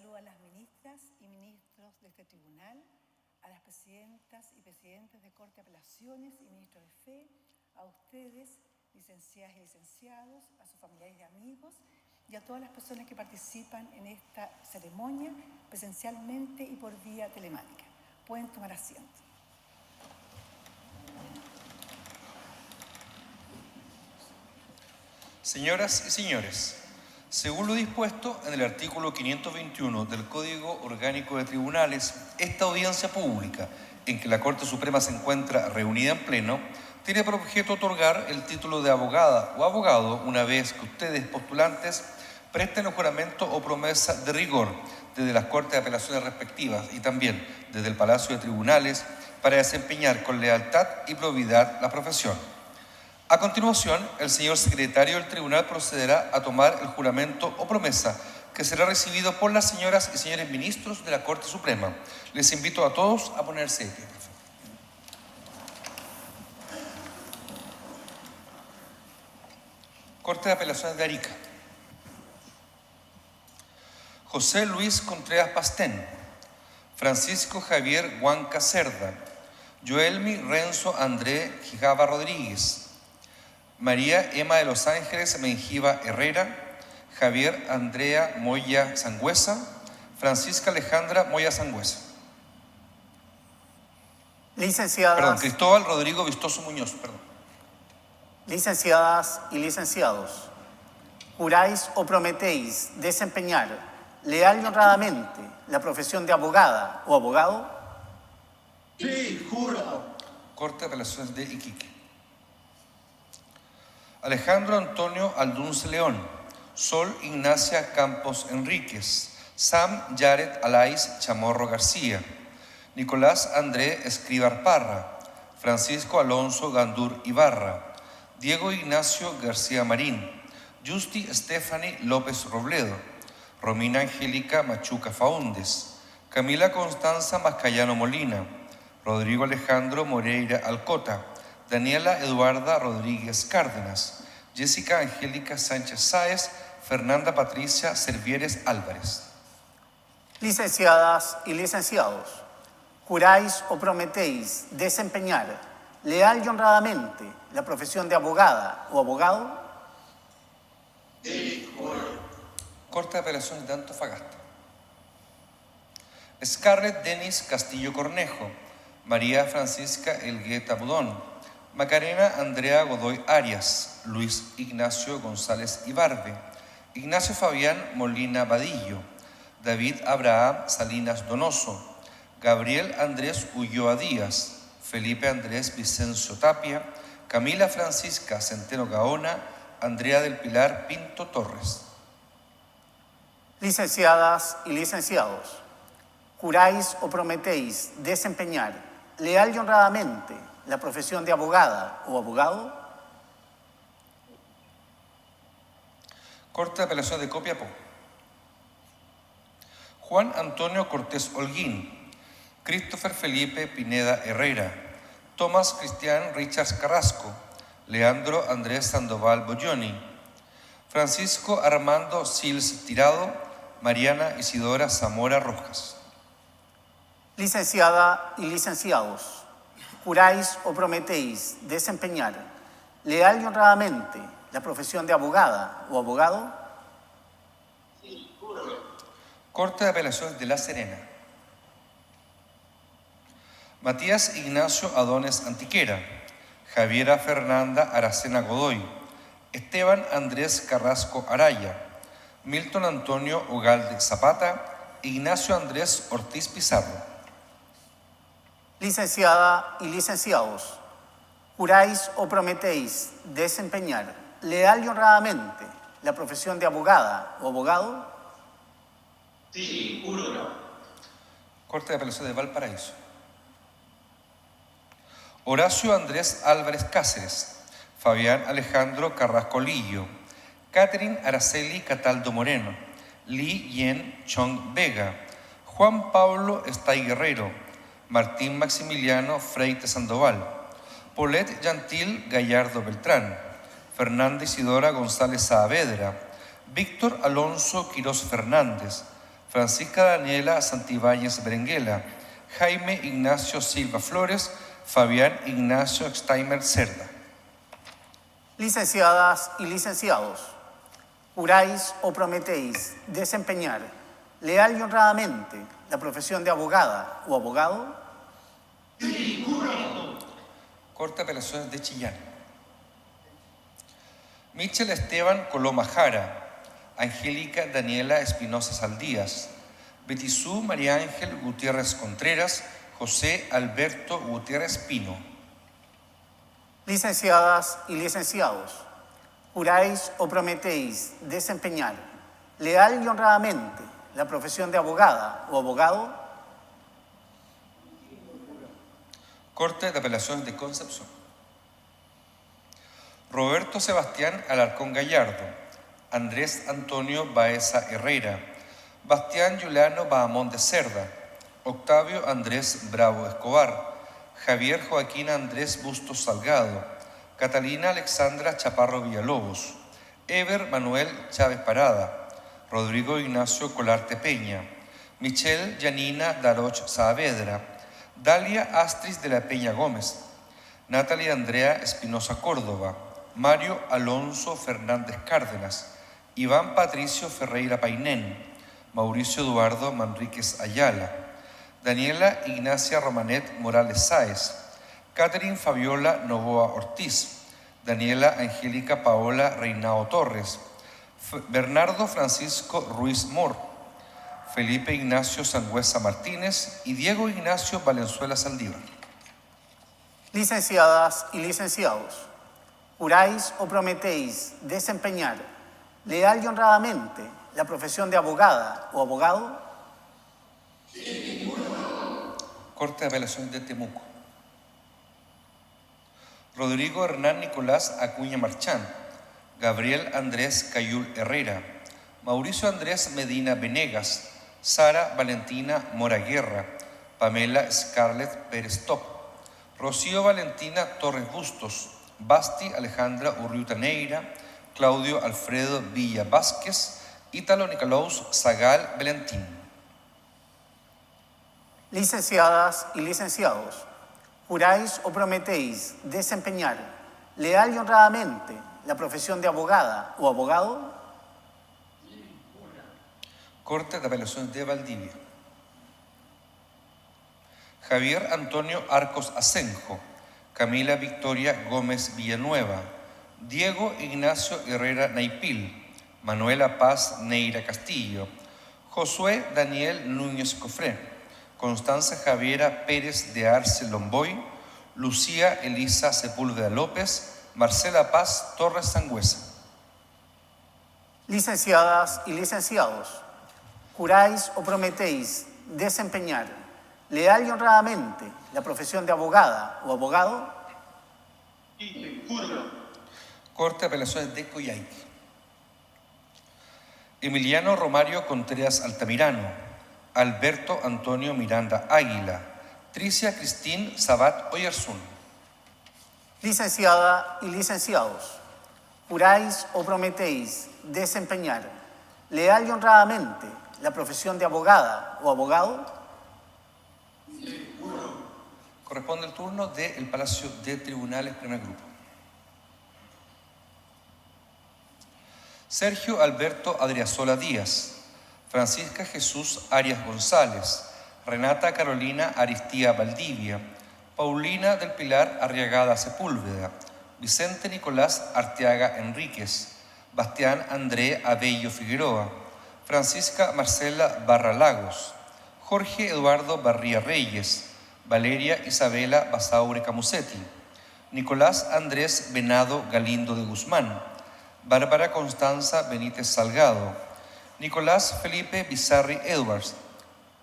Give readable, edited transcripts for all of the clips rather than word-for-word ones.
saludo a las ministras y ministros de este tribunal, a las presidentas y presidentes de Corte de Apelaciones y ministros de Fe, a ustedes, licenciadas y licenciados, a sus familiares y amigos y a todas las personas que participan en esta ceremonia presencialmente y por vía telemática. Pueden tomar asiento. Señoras y señores, según lo dispuesto en el artículo 521 del Código Orgánico de Tribunales, esta audiencia pública, en que la Corte Suprema se encuentra reunida en pleno, tiene por objeto otorgar el título de abogada o abogado una vez que ustedes, postulantes, presten el juramento o promesa de rigor desde las Cortes de Apelaciones respectivas y también desde el Palacio de Tribunales para desempeñar con lealtad y probidad la profesión. A continuación, el señor secretario del tribunal procederá a tomar el juramento o promesa que será recibido por las señoras y señores ministros de la Corte Suprema. Les invito a todos a ponerse de pie. Corte de Apelaciones de Arica. José Luis Contreras Pastén, Francisco Javier Huanca Cerda, Joelmi Renzo André Gijaba Rodríguez, María Emma de los Ángeles Mengiva Herrera, Javier Andrea Moya Sangüesa, Francisca Alejandra Moya Sangüesa. Licenciadas. Cristóbal Rodrigo Vistoso Muñoz, Licenciadas y licenciados, juráis o prometéis desempeñar leal y honradamente la profesión de abogada o abogado. Sí, juro. Corte de Apelaciones de Iquique. Alejandro Antonio Aldunce León, Sol Ignacia Campos Enríquez, Sam Yaret Alais Chamorro García, Nicolás André Escribar Parra, Francisco Alonso Gandur Ibarra, Diego Ignacio García Marín, Justi Stephanie López Robledo, Romina Angélica Machuca Faúndez, Camila Constanza Mascayano Molina, Rodrigo Alejandro Moreira Alcota, Daniela Eduarda Rodríguez Cárdenas, Jessica Angélica Sánchez Sáez, Fernanda Patricia Servieres Álvarez. Licenciadas y licenciados, juráis o prometéis desempeñar leal y honradamente la profesión de abogada o abogado. Sí, juro. Corte de Apelaciones de Antofagasta. Scarlett Denis Castillo Cornejo, María Francisca Elgueta Budón, Macarena Andrea Godoy Arias, Luis Ignacio González Ibarbe, Ignacio Fabián Molina Vadillo, David Abraham Salinas Donoso, Gabriel Andrés Ulloa Díaz, Felipe Andrés Vicencio Tapia, Camila Francisca Centeno Gaona, Andrea del Pilar Pinto Torres. Licenciadas y licenciados, juráis o prometéis desempeñar leal y honradamente la profesión de abogada o abogado. Corte de Apelación de Copiapó. Juan Antonio Cortés Holguín, Christopher Felipe Pineda Herrera, Tomás Cristian Richards Carrasco, Leandro Andrés Sandoval Bolloni, Francisco Armando Sils Tirado, Mariana Isidora Zamora Rojas. Licenciada y licenciados, juráis o prometéis desempeñar leal y honradamente la profesión de abogada o abogado. Sí, juro. Corte de Apelaciones de La Serena. Matías Ignacio Adones Antiquera, Javiera Fernanda Aracena Godoy, Esteban Andrés Carrasco Araya, Milton Antonio Ugalde Zapata, Ignacio Andrés Ortiz Pizarro. Licenciada y licenciados, juráis o prometéis desempeñar leal y honradamente la profesión de abogada o abogado. Sí, juro. Corte de Apelaciones de Valparaíso. Horacio Andrés Álvarez Cáceres, Fabián Alejandro Carrasco Lillo, Catherine Araceli Cataldo Moreno, Li Yen Chong Vega, Juan Pablo Estay Guerrero, Martín Maximiliano Freite Sandoval, Paulette Yantil Gallardo Beltrán, Fernanda Isidora González Saavedra, Víctor Alonso Quirós Fernández, Francisca Daniela Santibáñez Berenguela, Jaime Ignacio Silva Flores, Fabián Ignacio Steimer Cerda. Licenciadas y licenciados, juráis o prometéis desempeñar leal y honradamente la profesión de abogada o abogado. Sí, juro. Corte de Apelaciones de Chillán. Michel Esteban Coloma Jara, Angélica Daniela Espinosa Saldías, Betisú María Ángel Gutiérrez Contreras, José Alberto Gutiérrez Pino. Licenciadas y licenciados, juráis o prometéis desempeñar leal y honradamente la profesión de abogada o abogado. Corte de Apelaciones de Concepción. Roberto Sebastián Alarcón Gallardo, Andrés Antonio Baeza Herrera, Bastián Juliano Bahamón de Cerda, Octavio Andrés Bravo Escobar, Javier Joaquín Andrés Bustos Salgado, Catalina Alexandra Chaparro Villalobos, Ever Manuel Chávez Parada, Rodrigo Ignacio Colarte Peña, Michelle Yanina Daroch Saavedra, Dalia Astris de la Peña Gómez, Natalia Andrea Espinosa Córdoba, Mario Alonso Fernández Cárdenas, Iván Patricio Ferreira Painén, Mauricio Eduardo Manríquez Ayala, Daniela Ignacia Romanet Morales Sáez, Catherine Fabiola Novoa Ortiz, Daniela Angélica Paola Reinao Torres, Bernardo Francisco Ruiz Mor, Felipe Ignacio Sangüesa Martínez y Diego Ignacio Valenzuela Saldívar. Licenciadas y licenciados, juráis o prometéis desempeñar leal y honradamente la profesión de abogada o abogado. Corte de Apelaciones de Temuco. Rodrigo Hernán Nicolás Acuña Marchán, Gabriel Andrés Cayul Herrera, Mauricio Andrés Medina Venegas, Sara Valentina Mora Guerra, Pamela Scarlett Pérez Top, Rocío Valentina Torres Bustos, Basti Alejandra Urriuta Neira, Claudio Alfredo Villa Vázquez, Ítalo Nicolaus Zagal Valentín. Licenciadas y licenciados, juráis o prometéis desempeñar leal y honradamente la profesión de abogada o abogado. Corte de Apelaciones de Valdivia. Javier Antonio Arcos Asenjo, Camila Victoria Gómez Villanueva, Diego Ignacio Herrera Naipil, Manuela Paz Neira Castillo, Josué Daniel Núñez Cofré, Constanza Javiera Pérez de Arce Lomboy, Lucía Elisa Sepúlveda López, Marcela Paz Torres Sangüesa. Licenciadas y licenciados, juráis o prometéis desempeñar leal y honradamente la profesión de abogada o abogado. Sí, juro. Corte de Apelaciones de Coyhaique. Emiliano Romario Contreras Altamirano, Alberto Antonio Miranda Águila, Tricia Cristín Sabat Oyarzún. Licenciada y licenciados, juráis o prometéis desempeñar leal y honradamente la profesión de abogada o abogado. Corresponde el turno del Palacio de Tribunales, primer grupo. Sergio Alberto Adriasola Díaz, Francisca Jesús Arias González, Renata Carolina Aristía Valdivia, Paulina del Pilar Arriagada Sepúlveda, Vicente Nicolás Arteaga Enríquez, Bastián André Abello Figueroa, Francisca Marcela Barra Lagos, Jorge Eduardo Barría Reyes, Valeria Isabela Basaure Camusetti, Nicolás Andrés Venado Galindo de Guzmán, Bárbara Constanza Benítez Salgado, Nicolás Felipe Bizarri Edwards,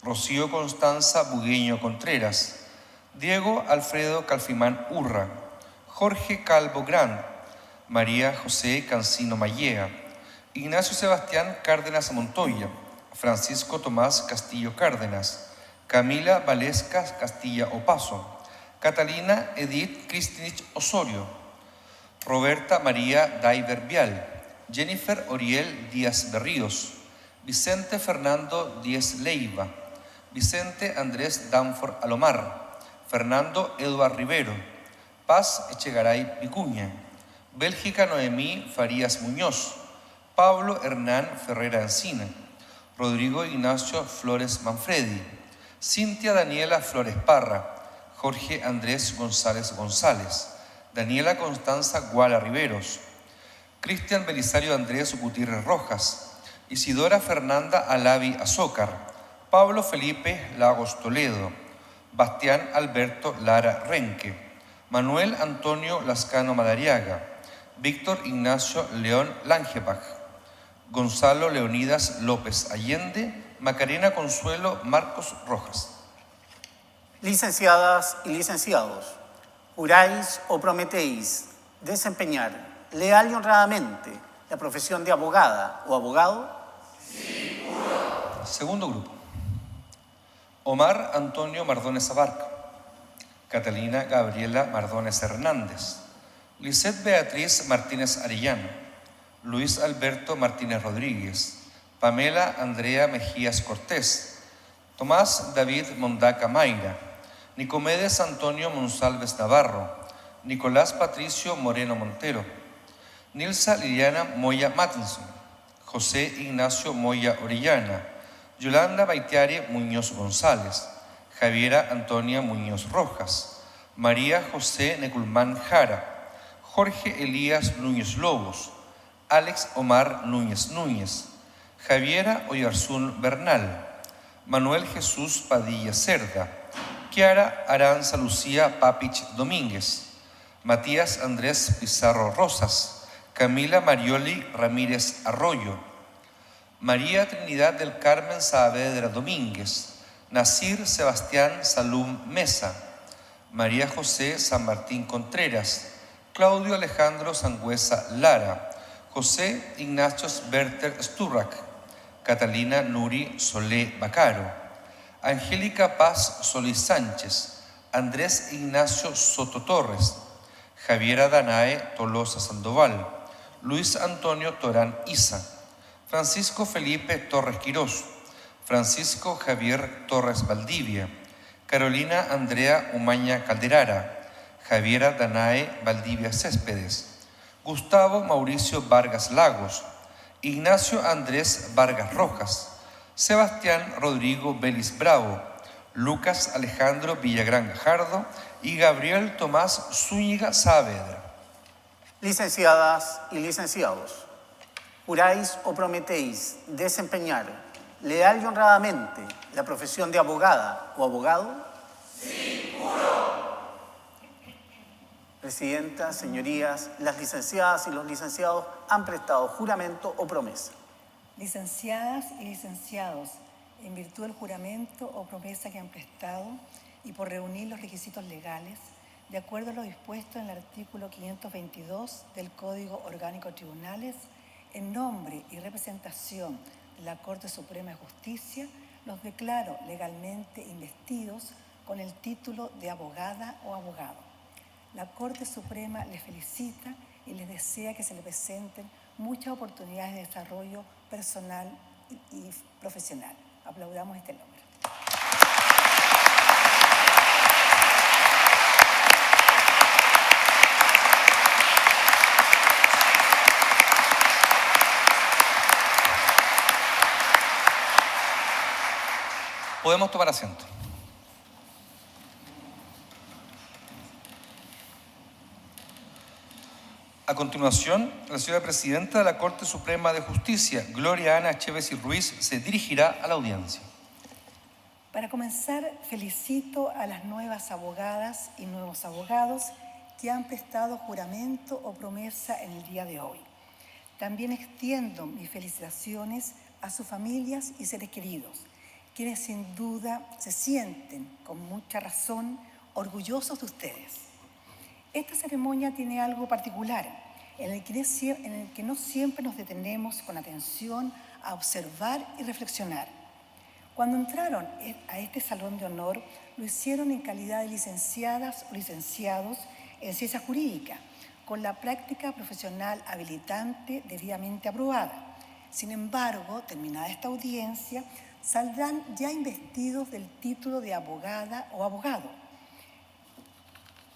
Rocío Constanza Bugueño Contreras, Diego Alfredo Calfimán Urra, Jorge Calvo Gran, María José Cancino Mallea, Ignacio Sebastián Cárdenas Montoya, Francisco Tomás Castillo Cárdenas, Camila Valescas Castilla Opaso, Catalina Edith Cristinich Osorio, Roberta María Daiver Vial, Jennifer Oriel Díaz Berríos, Vicente Fernando Díez Leiva, Vicente Andrés Danfor Alomar, Fernando Eduard Rivero, Paz Echegaray Vicuña, Bélgica Noemí Farías Muñoz, Pablo Hernán Ferrera Encina, Rodrigo Ignacio Flores Manfredi, Cintia Daniela Flores Parra, Jorge Andrés González González, Daniela Constanza Guala Riveros, Cristian Belisario Andrés Gutiérrez Rojas, Isidora Fernanda Alavi Azócar, Pablo Felipe Lagos Toledo, Bastián Alberto Lara Renque, Manuel Antonio Lascano Madariaga, Víctor Ignacio León Langebach, Gonzalo Leonidas López Allende, Macarena Consuelo Marcos Rojas. Licenciadas y licenciados, juráis o prometéis desempeñar leal y honradamente la profesión de abogada o abogado. Sí, juro. Segundo grupo. Omar Antonio Mardones Abarca, Catalina Gabriela Mardones Hernández, Lisette Beatriz Martínez Arellano, Luis Alberto Martínez Rodríguez, Pamela Andrea Mejías Cortés, Tomás David Mondaca Mayra, Nicomedes Antonio Monsalves Navarro, Nicolás Patricio Moreno Montero, Nilsa Liliana Moya Mattinson, José Ignacio Moya Orellana, Yolanda Baitiari Muñoz González, Javiera Antonia Muñoz Rojas, María José Neculmán Jara, Jorge Elías Núñez Lobos, Alex Omar Núñez Núñez, Javiera Oyarzún Bernal, Manuel Jesús Padilla Cerda, Kiara Aranza Lucía Papich Domínguez, Matías Andrés Pizarro Rosas, Camila Marioli Ramírez Arroyo, María Trinidad del Carmen Saavedra Domínguez, Nasir Sebastián Salum Mesa, María José San Martín Contreras, Claudio Alejandro Sangüesa Lara, José Ignacio Berter Sturrak, Catalina Nuri Solé Bacaro, Angélica Paz Solís Sánchez, Andrés Ignacio Soto Torres, Javiera Danae Tolosa Sandoval, Luis Antonio Torán Isa, Francisco Felipe Torres Quirós, Francisco Javier Torres Valdivia, Carolina Andrea Umaña Calderara, Javiera Danae Valdivia Céspedes, Gustavo Mauricio Vargas Lagos, Ignacio Andrés Vargas Rojas, Sebastián Rodrigo Vélez Bravo, Lucas Alejandro Villagrán Gajardo y Gabriel Tomás Zúñiga Saavedra. Licenciadas y licenciados, juráis o prometéis desempeñar leal y honradamente la profesión de abogada o abogado. Sí, juro. Presidenta, señorías, las licenciadas y los licenciados han prestado juramento o promesa. Licenciadas y licenciados, en virtud del juramento o promesa que han prestado y por reunir los requisitos legales, de acuerdo a lo dispuesto en el artículo 522 del Código Orgánico de Tribunales, en nombre y representación de la Corte Suprema de Justicia, los declaro legalmente investidos con el título de abogada o abogado. La Corte Suprema les felicita y les desea que se les presenten muchas oportunidades de desarrollo personal y profesional. Aplaudamos este logro. Podemos tomar asiento. A continuación, la señora Presidenta de la Corte Suprema de Justicia, Gloria Ana Chévez y Ruiz, se dirigirá a la audiencia. Para comenzar, felicito a las nuevas abogadas y nuevos abogados que han prestado juramento o promesa en el día de hoy. También extiendo mis felicitaciones a sus familias y seres queridos, quienes sin duda se sienten, con mucha razón, orgullosos de ustedes. Esta ceremonia tiene algo particular, en el que no siempre nos detenemos con atención a observar y reflexionar. Cuando entraron a este salón de honor, lo hicieron en calidad de licenciadas o licenciados en ciencia jurídica, con la práctica profesional habilitante debidamente aprobada. Sin embargo, terminada esta audiencia, saldrán ya investidos del título de abogada o abogado.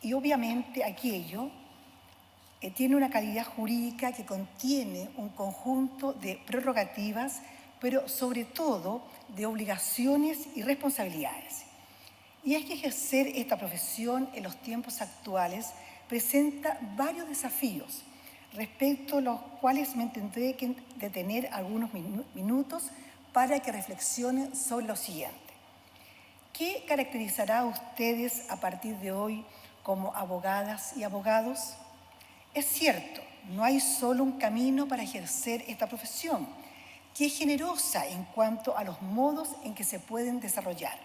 Y obviamente aquello tiene una calidad jurídica que contiene un conjunto de prerrogativas, pero sobre todo de obligaciones y responsabilidades. Y es que ejercer esta profesión en los tiempos actuales presenta varios desafíos, respecto a los cuales me tendré que detener algunos minutos para que reflexionen sobre lo siguiente. ¿Qué caracterizará a ustedes a partir de hoy como abogadas y abogados? Es cierto, no hay solo un camino para ejercer esta profesión, que es generosa en cuanto a los modos en que se pueden desarrollar.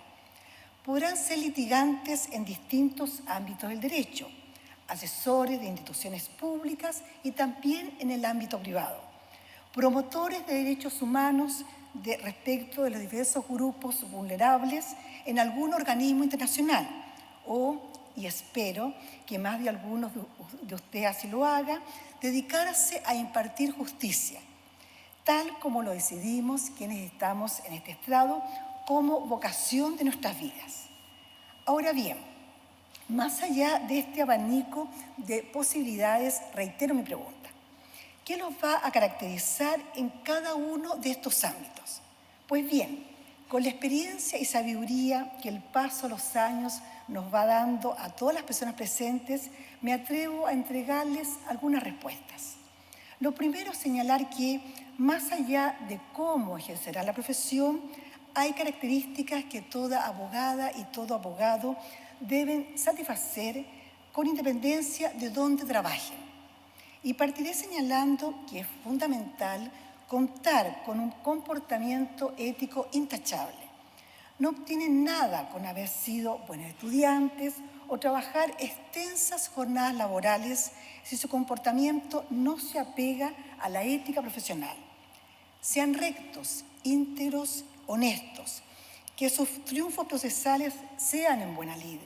Podrán ser litigantes en distintos ámbitos del derecho, asesores de instituciones públicas y también en el ámbito privado, promotores de derechos humanos respecto de los diversos grupos vulnerables en algún organismo internacional y espero que más de algunos de ustedes así lo haga, dedicarse a impartir justicia, tal como lo decidimos quienes estamos en este estrado como vocación de nuestras vidas. Ahora bien, más allá de este abanico de posibilidades, reitero mi pregunta. ¿Qué los va a caracterizar en cada uno de estos ámbitos? Pues bien, con la experiencia y sabiduría que el paso de los años nos va dando a todas las personas presentes, me atrevo a entregarles algunas respuestas. Lo primero es señalar que, más allá de cómo ejercerá la profesión, hay características que toda abogada y todo abogado deben satisfacer con independencia de dónde trabajen. Y partiré señalando que es fundamental contar con un comportamiento ético intachable. No obtienen nada con haber sido buenos estudiantes o trabajar extensas jornadas laborales si su comportamiento no se apega a la ética profesional. Sean rectos, íntegros, honestos, que sus triunfos procesales sean en buena lid.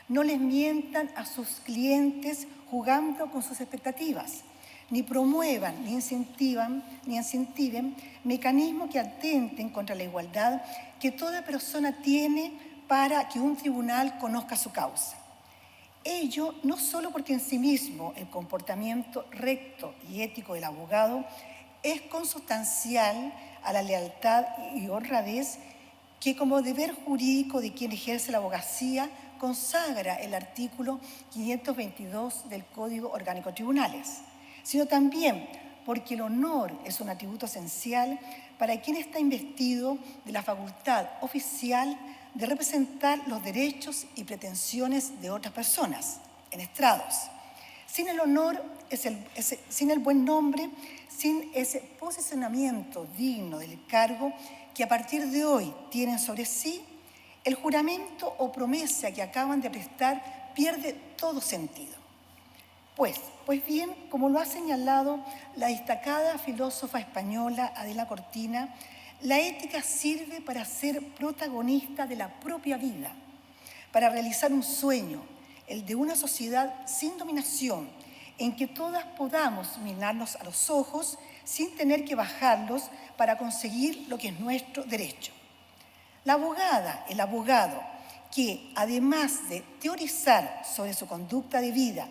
No les mientan a sus clientes jugando con sus expectativas, ni promuevan, ni incentiven mecanismos que atenten contra la igualdad que toda persona tiene para que un tribunal conozca su causa. Ello no solo porque en sí mismo el comportamiento recto y ético del abogado es consustancial a la lealtad y honradez que como deber jurídico de quien ejerce la abogacía consagra el artículo 522 del Código Orgánico de Tribunales, sino también porque el honor es un atributo esencial para quien está investido de la facultad oficial de representar los derechos y pretensiones de otras personas en estrados. Sin el honor, sin el buen nombre, sin ese posicionamiento digno del cargo que a partir de hoy tienen sobre sí, el juramento o promesa que acaban de prestar pierde todo sentido. Pues bien, como lo ha señalado la destacada filósofa española Adela Cortina, la ética sirve para ser protagonista de la propia vida, para realizar un sueño, el de una sociedad sin dominación, en que todas podamos mirarnos a los ojos sin tener que bajarlos para conseguir lo que es nuestro derecho. La abogada, el abogado, que además de teorizar sobre su conducta de vida,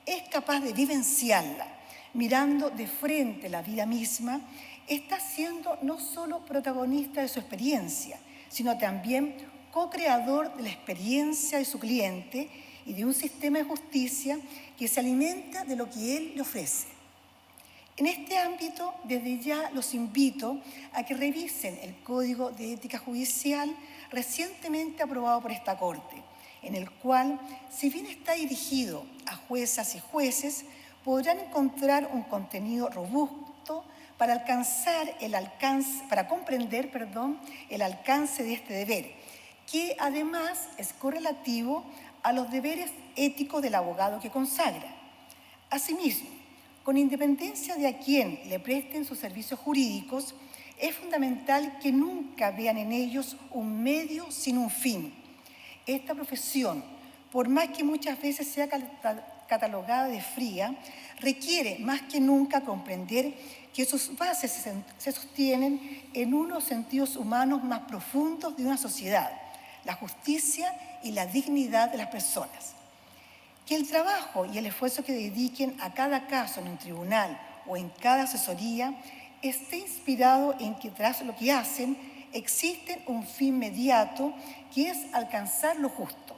es capaz de vivenciarla, mirando de frente la vida misma, está siendo no solo protagonista de su experiencia, sino también co-creador de la experiencia de su cliente y de un sistema de justicia que se alimenta de lo que él le ofrece. En este ámbito, desde ya los invito a que revisen el Código de Ética Judicial recientemente aprobado por esta Corte, en el cual, si bien está dirigido a juezas y jueces, podrán encontrar un contenido robusto para comprender el alcance de este deber, que además es correlativo a los deberes éticos del abogado que consagra. Asimismo, con independencia de a quién le presten sus servicios jurídicos, es fundamental que nunca vean en ellos un medio sin un fin. Esta profesión, por más que muchas veces sea catalogada de fría, requiere más que nunca comprender que sus bases se sostienen en unos sentidos humanos más profundos de una sociedad, la justicia y la dignidad de las personas. Que el trabajo y el esfuerzo que dediquen a cada caso en un tribunal o en cada asesoría esté inspirado en que tras lo que hacen existe un fin inmediato que es alcanzar lo justo.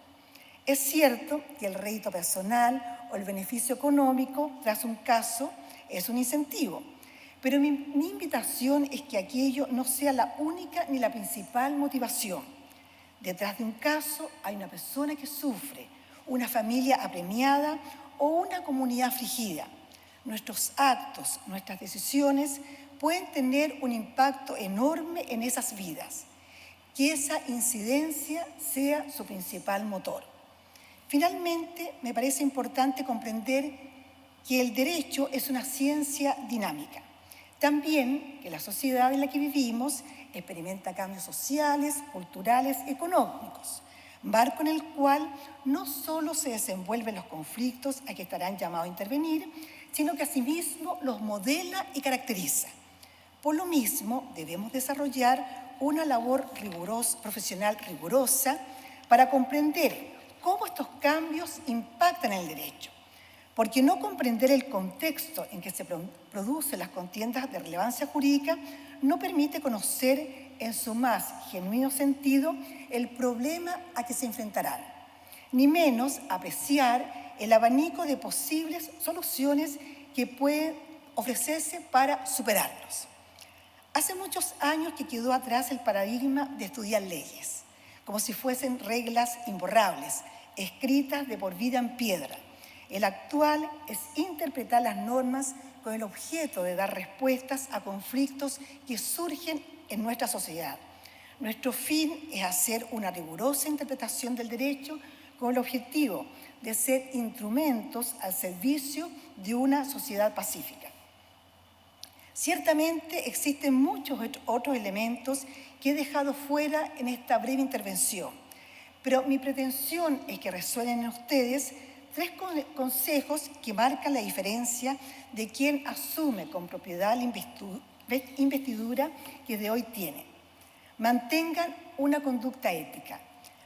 Es cierto que el rédito personal o el beneficio económico tras un caso es un incentivo, pero mi invitación es que aquello no sea la única ni la principal motivación. Detrás de un caso hay una persona que sufre, una familia apremiada o una comunidad afligida. Nuestros actos, nuestras decisiones pueden tener un impacto enorme en esas vidas. Que esa incidencia sea su principal motor. Finalmente, me parece importante comprender que el derecho es una ciencia dinámica. También que la sociedad en la que vivimos experimenta cambios sociales, culturales, económicos, marco en el cual no solo se desenvuelven los conflictos a que estarán llamados a intervenir, sino que asimismo los modela y caracteriza. Por lo mismo, debemos desarrollar una labor profesional rigurosa para comprender cómo estos cambios impactan en el derecho, porque no comprender el contexto en que se producen las contiendas de relevancia jurídica no permite conocer en su más genuino sentido el problema a que se enfrentarán, ni menos apreciar el abanico de posibles soluciones que pueden ofrecerse para superarlos. Hace muchos años que quedó atrás el paradigma de estudiar leyes, como si fuesen reglas imborrables, escritas de por vida en piedra. El actual es interpretar las normas con el objeto de dar respuestas a conflictos que surgen en nuestra sociedad. Nuestro fin es hacer una rigurosa interpretación del derecho con el objetivo de ser instrumentos al servicio de una sociedad pacífica. Ciertamente existen muchos otros elementos que he dejado fuera en esta breve intervención, pero mi pretensión es que resuenen en ustedes 3 consejos que marcan la diferencia de quien asume con propiedad la investidura que de hoy tiene. Mantengan una conducta ética.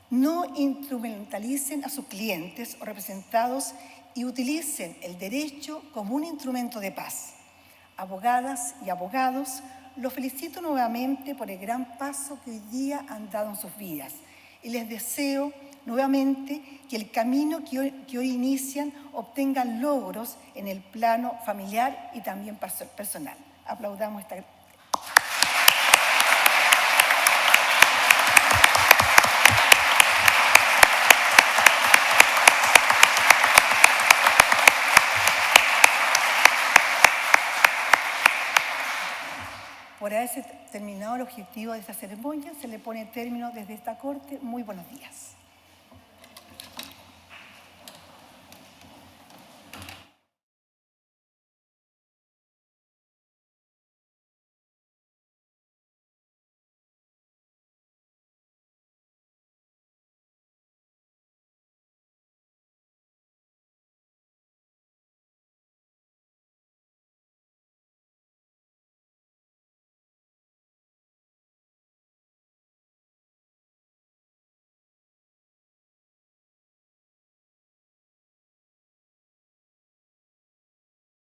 No instrumentalicen a sus clientes o representados y utilicen el derecho como un instrumento de paz. Abogadas y abogados, los felicito nuevamente por el gran paso que hoy día han dado en sus vidas y les deseo nuevamente que el camino que hoy inician obtenga logros en el plano familiar y también personal. Aplaudamos esta. Por haberse terminado el objetivo de esta ceremonia, se le pone término desde esta Corte. Muy buenos días.